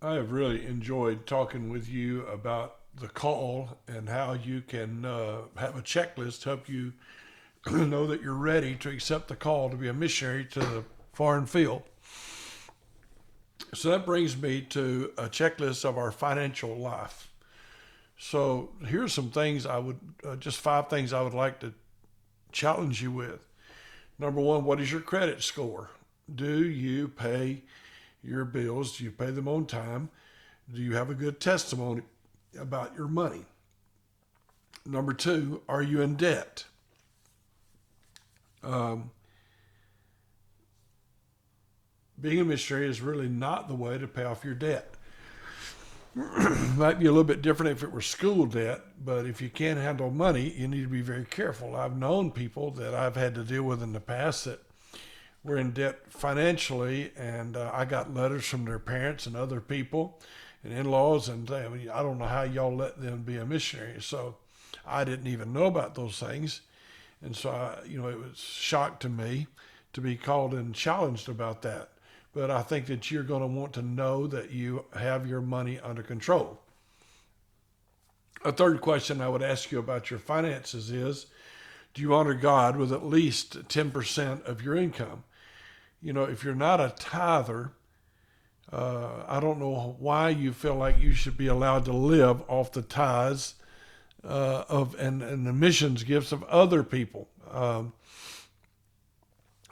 I have really enjoyed talking with you about the call and how you can have a checklist to help you know that you're ready to accept the call to be a missionary to the foreign field. So that brings me to a checklist of our financial life. So here's some things just 5 things I would like to challenge you with. Number one, what is your credit score? Do you pay your bills? Do you pay them on time? Do you have a good testimony about your money? Number two, are you in debt? Um, Being a missionary is really not the way to pay off your debt. It might be a little bit different if it were school debt, but if you can't handle money, you need to be very careful. I've known people that I've had to deal with in the past that were in debt financially, and I got letters from their parents and other people and in-laws, and I mean, I don't know how y'all let them be a missionary. So I didn't even know about those things, and so it was shock to me to be called and challenged about that. But I think that you're going to want to know that you have your money under control. A third question I would ask you about your finances is, do you honor God with at least 10% of your income? If you're not a tither, I don't know why you feel like you should be allowed to live off the tithes and the missions gifts of other people.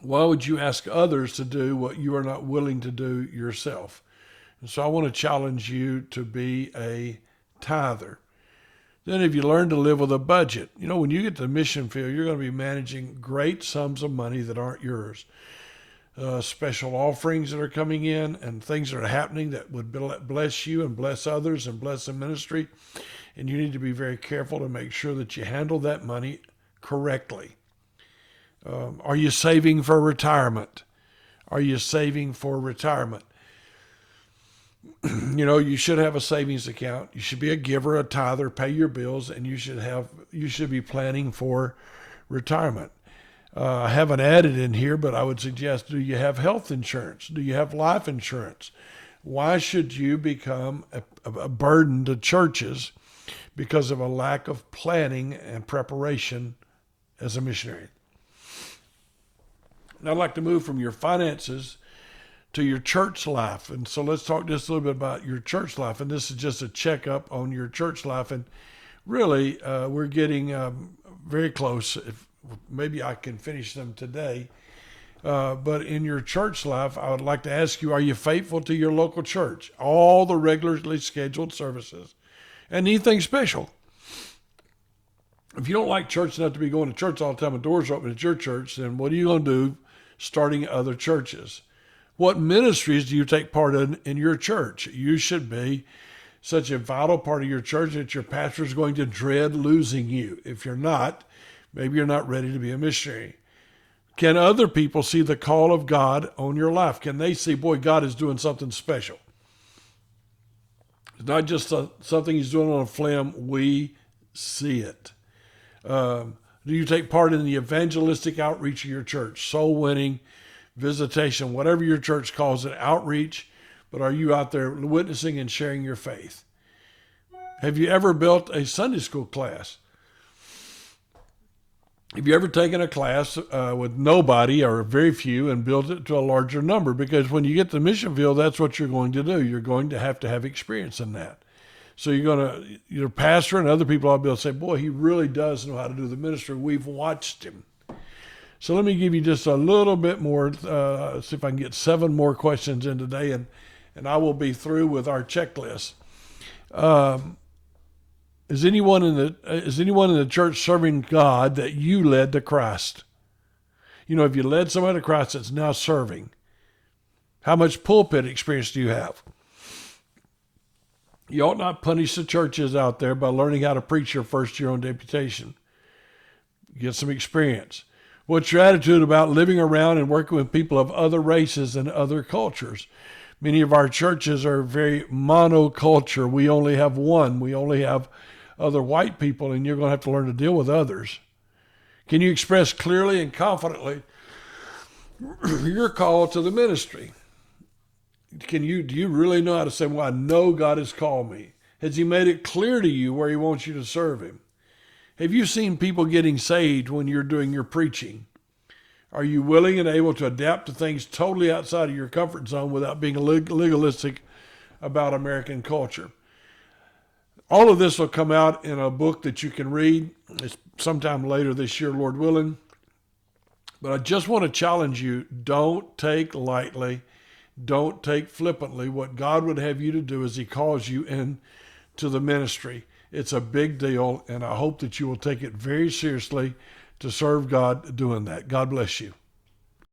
Why would you ask others to do what you are not willing to do yourself? And so I want to challenge you to be a tither. Then, if you learn to live with a budget, when you get to the mission field, you're going to be managing great sums of money that aren't yours. Special offerings that are coming in and things that are happening that would bless you and bless others and bless the ministry. And you need to be very careful to make sure that you handle that money correctly. Are you saving for retirement? Are you saving for retirement? You should have a savings account. You should be a giver, a tither, pay your bills, and you should be planning for retirement. I haven't added in here, but I would suggest, do you have health insurance? Do you have life insurance? Why should you become a burden to churches because of a lack of planning and preparation as a missionary? Now, I'd like to move from your finances to your church life. And so let's talk just a little bit about your church life. And this is just a checkup on your church life. And really, we're getting very close. Maybe I can finish them today. But in your church life, I would like to ask you, are you faithful to your local church? All the regularly scheduled services. And anything special? If you don't like church enough to be going to church all the time and doors are open at your church, then what are you going to do starting other churches? What ministries do you take part in your church? You should be such a vital part of your church that your pastor is going to dread losing you. If you're not, maybe you're not ready to be a missionary. Can other people see the call of God on your life? Can they see, boy, God is doing something special? It's not just something he's doing on a flim. We see it. Do you take part in the evangelistic outreach of your church? Soul winning, visitation, whatever your church calls it, outreach. But are you out there witnessing and sharing your faith? Have you ever built a Sunday school class? Have you ever taken a class with nobody or very few and built it to a larger number? Because when you get to the mission field, that's what you're going to do. You're going to have experience in that. So your pastor and other people will be able to say, boy, he really does know how to do the ministry. We've watched him. So let me give you just a little bit more, see if I can get 7 more questions in today, and I will be through with our checklist. Is anyone in the church serving God that you led to Christ? If you led somebody to Christ that's now serving, how much pulpit experience do you have? You ought not punish the churches out there by learning how to preach your first year on deputation. Get some experience. What's your attitude about living around and working with people of other races and other cultures? Many of our churches are very monoculture. We only have one. We only have other white people, and you're going to have to learn to deal with others. Can you express clearly and confidently your call to the ministry? do you really know how to say, well, I know God has called me? Has he made it clear to you where he wants you to serve him? Have you seen people getting saved when you're doing your preaching? Are you willing and able to adapt to things totally outside of your comfort zone without being legalistic about American culture? All of this will come out in a book that you can read. It's sometime later this year, Lord willing. But I just want to challenge you, don't take lightly, don't take flippantly what God would have you to do as he calls you into the ministry. It's a big deal, and I hope that you will take it very seriously to serve God doing that. God bless you.